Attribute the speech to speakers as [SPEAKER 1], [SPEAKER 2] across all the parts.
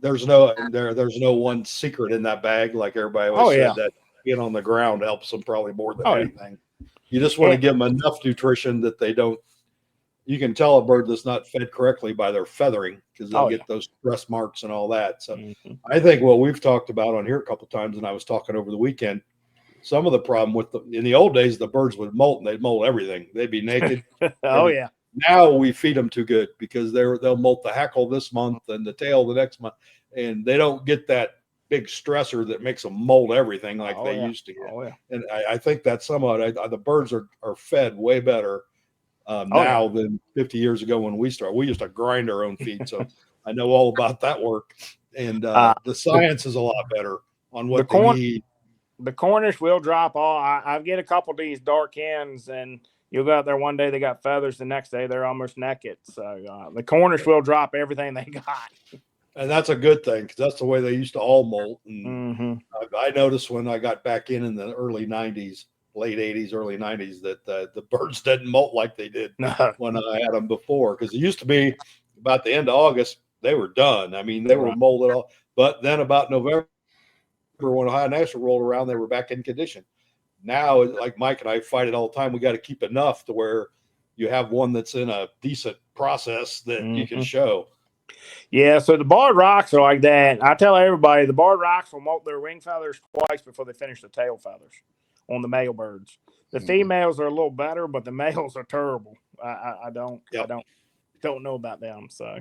[SPEAKER 1] there's no one secret in that bag, like everybody
[SPEAKER 2] Oh
[SPEAKER 1] always
[SPEAKER 2] yeah.
[SPEAKER 1] said, that being on the ground helps them probably more than
[SPEAKER 2] Oh yeah.
[SPEAKER 1] anything. You just want to
[SPEAKER 2] And,
[SPEAKER 1] give them enough nutrition that they don't. You can tell a bird that's not fed correctly by their feathering, because they'll
[SPEAKER 2] oh yeah.
[SPEAKER 1] get those stress marks and all that. So
[SPEAKER 2] Mhm.
[SPEAKER 1] I think what we've talked about on here a couple of times, and I was talking over the weekend, some of the problem with in the old days, the birds would molt and they'd molt everything. They'd be naked.
[SPEAKER 2] Oh yeah.
[SPEAKER 1] Now we feed them too good, because they'll molt the hackle this month and the tail the next month, and they don't get that big stressor that makes them molt everything like
[SPEAKER 2] Oh
[SPEAKER 1] they
[SPEAKER 2] yeah.
[SPEAKER 1] used to get.
[SPEAKER 2] Oh yeah.
[SPEAKER 1] And I think that's somewhat the birds are fed way better
[SPEAKER 2] Oh yeah.
[SPEAKER 1] now than 50 years ago when we started. We used to grind our own feed, so I know all about that work. And
[SPEAKER 2] Uh,
[SPEAKER 1] the
[SPEAKER 2] the
[SPEAKER 1] science is a lot better on
[SPEAKER 2] the
[SPEAKER 1] what they
[SPEAKER 2] corn
[SPEAKER 1] need.
[SPEAKER 2] the Cornish will drop all. I get a couple of these dark hens, and you'll go out there one day they got feathers, the next day they're almost naked. So the Cornish will drop everything they got.
[SPEAKER 1] And that's a good thing, because that's the way they used to all molt. And
[SPEAKER 2] Mm-hmm.
[SPEAKER 1] I noticed when I got back in the early 90s, late 80s, early 90s, that the birds didn't molt like they did
[SPEAKER 2] No.
[SPEAKER 1] when I had them before. Because it used to be about the end of August, they were done. I mean, they were
[SPEAKER 2] Right.
[SPEAKER 1] molded all. But then about November, when Ohio National rolled around, they were back in condition. Now, like Mike and I fight it all the time. We got to keep enough to where you have one that's in a decent process that you can
[SPEAKER 2] Mm-hmm.
[SPEAKER 1] show.
[SPEAKER 2] Yeah, so the barred rocks are like that. I tell everybody the barred rocks will molt their wing feathers twice before they finish the tail feathers on the male birds. The females are a little better, but the males are terrible. I don't know about them. So,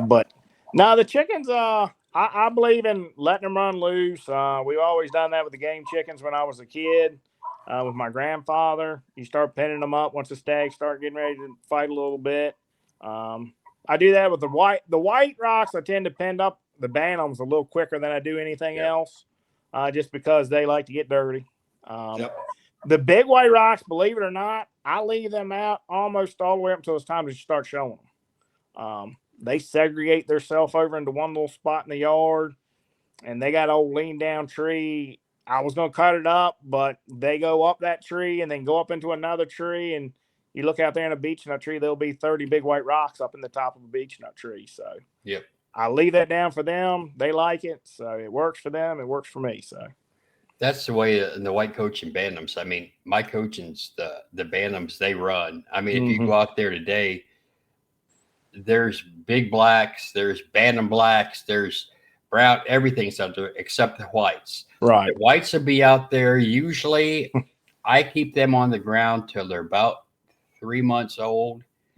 [SPEAKER 2] but now the chickens, I believe in letting them run loose. We've always done that with the game chickens when I was a kid. With my grandfather, you start pinning them up once the stags start getting ready to fight a little bit. I do that with the white rocks. I tend to pin up the bantams a little quicker than I do anything else, just because they like to get dirty. The big white rocks, believe it or not, I leave them out almost all the way up until it's time to start showing them. They segregate themselves over into one little spot in the yard, and they got an old lean down tree. I was going to cut it up, but they go up that tree and then go up into another tree. And you look out there in a beech nut tree, there'll be 30 big white rocks up in the top of a beech nut tree. So I leave that down for them. They like it. So it works for them. It works for me. So
[SPEAKER 3] that's the way in the white coaching bantams. I mean, my coaching's the bantams they run. I mean, if you go out there today, there's big blacks, there's bantam blacks, there's brown, everything's out there except the whites.
[SPEAKER 2] Right.
[SPEAKER 3] The whites will be out there. Usually I keep them on the ground till they're about 3 months old.